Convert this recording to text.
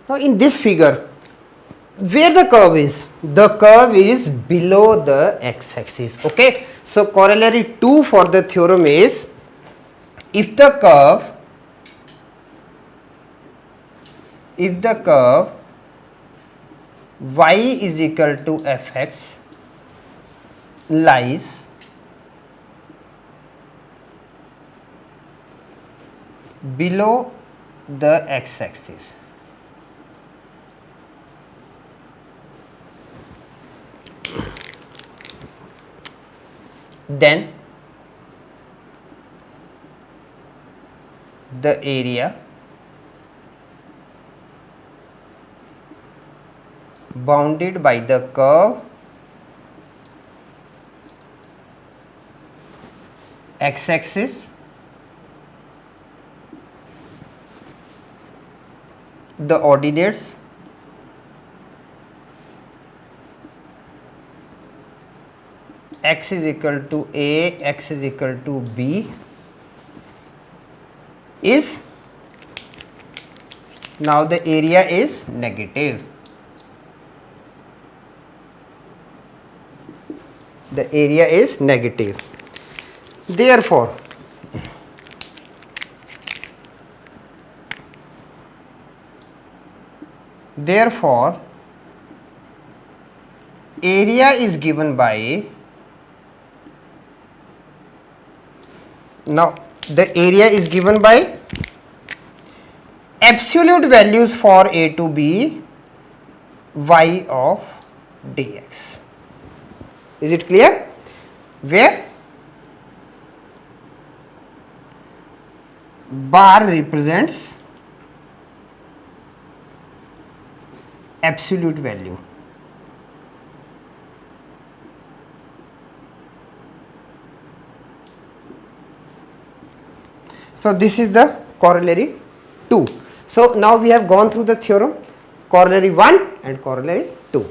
Now in this figure, where the curve is? The curve is below the x-axis. Okay. So corollary 2 for the theorem is, if the curve y is equal to fx lies below the x-axis, then the area bounded by the curve x-axis, the ordinates x is equal to a, x is equal to b, is, now the area is negative. The area is negative. Therefore, area is given by, now the area is given by absolute values for a to b y of dx. Is it clear? Where bar represents absolute value. So this is the corollary 2. So now we have gone through the theorem, corollary 1 and corollary 2.